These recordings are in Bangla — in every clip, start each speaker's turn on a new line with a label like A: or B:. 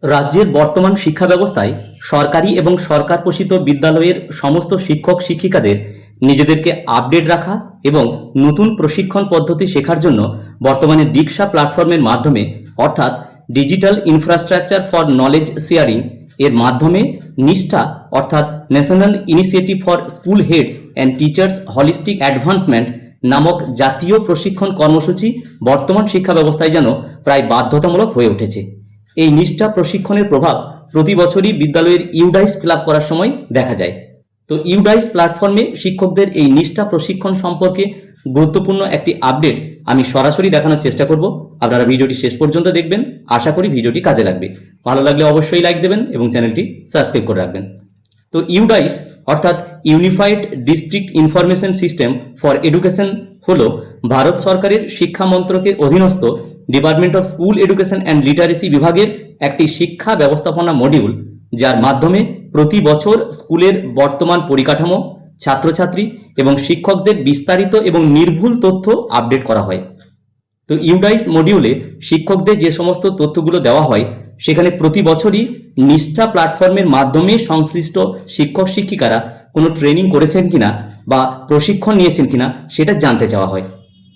A: রাজ্যের বর্তমান শিক্ষা ব্যবস্থায় সরকারি এবং সরকার পোষিত বিদ্যালয়ের সমস্ত শিক্ষক শিক্ষিকাদের নিজেদেরকে আপডেট রাখা এবং নতুন প্রশিক্ষণ পদ্ধতি শেখার জন্য বর্তমানে দীক্ষা প্ল্যাটফর্মের মাধ্যমে অর্থাৎ digital infrastructure for knowledge sharing এর মাধ্যমে নিষ্ঠা অর্থাৎ national initiative for school heads and teachers holistic advancement নামক জাতীয় প্রশিক্ষণ কর্মসূচি বর্তমান শিক্ষা ব্যবস্থায় যেন প্রায় বাধ্যতামূলক হয়ে উঠেছে। এই নিষ্ঠা প্রশিক্ষণের প্রভাব প্রতি বছরই বিদ্যালয়ের ইউডাইস ফিল আপ করার সময় দেখা যায়। তো ইউডাইস প্ল্যাটফর্মে শিক্ষকদের এই নিষ্ঠা প্রশিক্ষণ সম্পর্কে গুরুত্বপূর্ণ একটি আপডেট আমি সরাসরি দেখানোর চেষ্টা করব। আপনারা ভিডিওটি শেষ পর্যন্ত দেখবেন, আশা করি ভিডিওটি কাজে লাগবে। ভালো লাগলে অবশ্যই লাইক দেবেন এবং চ্যানেলটি সাবস্ক্রাইব করে রাখবেন। তো ইউডাইস অর্থাৎ unified district information system for education হলো ভারত সরকারের শিক্ষা মন্ত্রকের অধীনস্থ department of school education and literacy বিভাগের একটি শিক্ষা ব্যবস্থাপনা মডিউল, যার মাধ্যমে প্রতি বছর স্কুলের বর্তমান পরিকাঠামো, ছাত্রছাত্রী এবং শিক্ষকদের বিস্তারিত এবং নির্ভুল তথ্য আপডেট করা হয়। তো ইউডাইস মডিউলে শিক্ষকদের যে সমস্ত তথ্যগুলো দেওয়া হয় সেখানে প্রতি বছরই নিষ্ঠা প্ল্যাটফর্মের মাধ্যমে সংশ্লিষ্ট শিক্ষক শিক্ষিকারা কোনো ট্রেনিং করেছেন কিনা বা প্রশিক্ষণ নিয়েছেন কিনা সেটা জানতে চাওয়া হয়।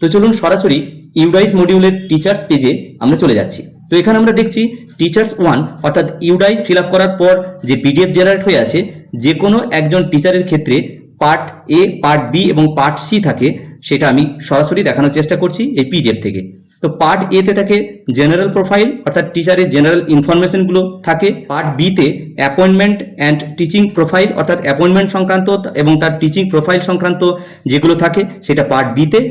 A: তো চলুন সরাসরি ইউডাইস মডিউলের টিচার্স পেজে আমরা চলে যাচ্ছি। তো এখানে আমরা দেখছি টিচার্স 1 অর্থাৎ ইউডাইস ফিল আপ করার পর যে পিডিএফ জেনারেট হয়ে আছে, যে কোনো একজন টিচারের ক্ষেত্রে পার্ট এ, পার্ট বি এবং পার্ট সি থাকে, সেটা আমি সরাসরি দেখানোর চেষ্টা করছি এই পিডিএফ থেকে। তো পার্ট এ তে থাকে জেনারেল প্রোফাইল অর্থাৎ টিচারের জেনারেল ইনফরমেশনগুলো থাকে। পার্ট বি তে অ্যাপয়েন্টমেন্ট অ্যান্ড টিচিং প্রোফাইল অর্থাৎ অ্যাপয়েন্টমেন্ট সংক্রান্ত এবং তার টিচিং প্রোফাইল সংক্রান্ত যেগুলো থাকে সেটা পার্ট বি তে,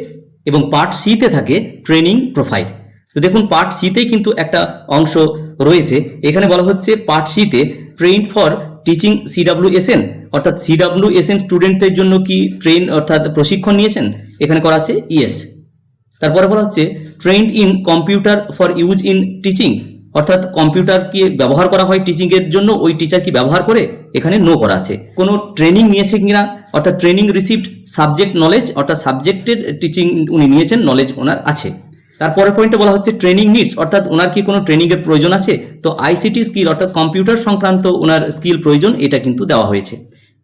A: এবং পার্ট সি তে থাকে ট্রেনিং প্রোফাইল। তো দেখুন পার্ট সি তে কিন্তু একটা অংশ রয়েছে, এখানে বলা হচ্ছে পার্ট সি তে ট্রেন ফর টিচিং সিডাব্লিউএসএন অর্থাৎ সিডাব্লিউএসএন স্টুডেন্টদের জন্য কি ট্রেন অর্থাৎ প্রশিক্ষণ নিয়েছেন, এখানে করা আছে ইয়েস। তারপরে বলা হচ্ছে trend in computer for use in teaching অর্থাৎ কম্পিউটার কি ব্যবহার করা হয় টিচিং এর জন্য, ওই টিচার কি ব্যবহার করে, এখানে নো করা আছে। কোনো ট্রেনিং নিয়েছে কিনা অর্থাৎ ট্রেনিং রিসিভড সাবজেক্ট নলেজ অর্থাৎ সাবজেক্টের টিচিং উনি নিয়েছেন, নলেজ ওনার আছে। তারপরের পয়েন্টে বলা হচ্ছে ট্রেনিং নিডস অর্থাৎ ওনার কি কোনো ট্রেনিং এর প্রয়োজন আছে, তো আইসিটি স্কিল অর্থাৎ কম্পিউটার সংক্রান্ত ওনার স্কিল প্রয়োজন, এটা কিন্তু দেওয়া হয়েছে।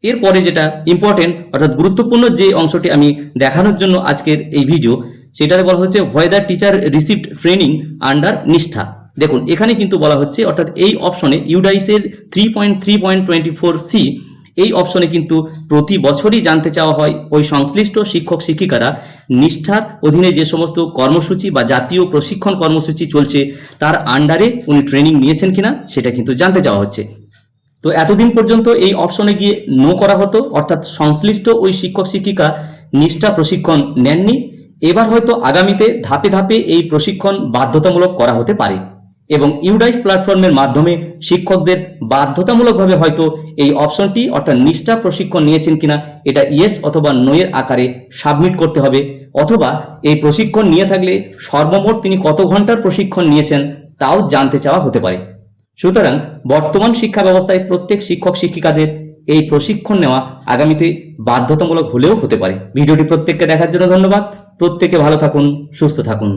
A: এরপরে যেটা ইম্পর্টেন্ট অর্থাৎ গুরুত্বপূর্ণ যে অংশটি আমি দেখানোর জন্য আজকের এই ভিডিও, সেটাতে বলা হচ্ছে whether teacher received training under নিষ্ঠা। দেখুন এখানে কিন্তু বলা হচ্ছে অর্থাৎ এই অপশনে ইউডাইসের 3.3.24C এই অপশনে কিন্তু প্রতি বছরই জানতে চাওয়া হয় ওই সংশ্লিষ্ট শিক্ষক শিক্ষিকারা নিষ্ঠার অধীনে যে সমস্ত কর্মসূচি বা জাতীয় প্রশিক্ষণ কর্মসূচি চলছে তার আন্ডারে উনি ট্রেনিং নিয়েছেন কিনা সেটা কিন্তু জানতে চাওয়া হচ্ছে। তো এতদিন পর্যন্ত এই অপশনে গিয়ে নো করা হতো অর্থাৎ সংশ্লিষ্ট ওই শিক্ষক শিক্ষিকা নিষ্ঠা প্রশিক্ষণ নেননি। এবার হয়তো আগামীতে ধাপে ধাপে এই প্রশিক্ষণ বাধ্যতামূলক করা হতে পারে এবং ইউডাইস প্ল্যাটফর্মের মাধ্যমে শিক্ষকদের বাধ্যতামূলকভাবে হয়তো এই অপশনটি অর্থাৎ নিষ্ঠা প্রশিক্ষণ নিয়েছেন কিনা এটা ইয়েস অথবা নো এর আকারে সাবমিট করতে হবে, অথবা এই প্রশিক্ষণ নিয়ে থাকলে সর্বমোট তিনি কত ঘন্টার প্রশিক্ষণ নিয়েছেন তাও জানতে চাওয়া হতে পারে। সুতরাং বর্তমান শিক্ষা ব্যবস্থায় প্রত্যেক শিক্ষক শিক্ষিকাদের এই প্রশিক্ষণ নেওয়া আগামীতে বাধ্যতামূলক হলেও হতে পারে। ভিডিওটি প্রত্যেককে দেখার জন্য ধন্যবাদ। প্রত্যেকে ভালো থাকুন, সুস্থ থাকুন।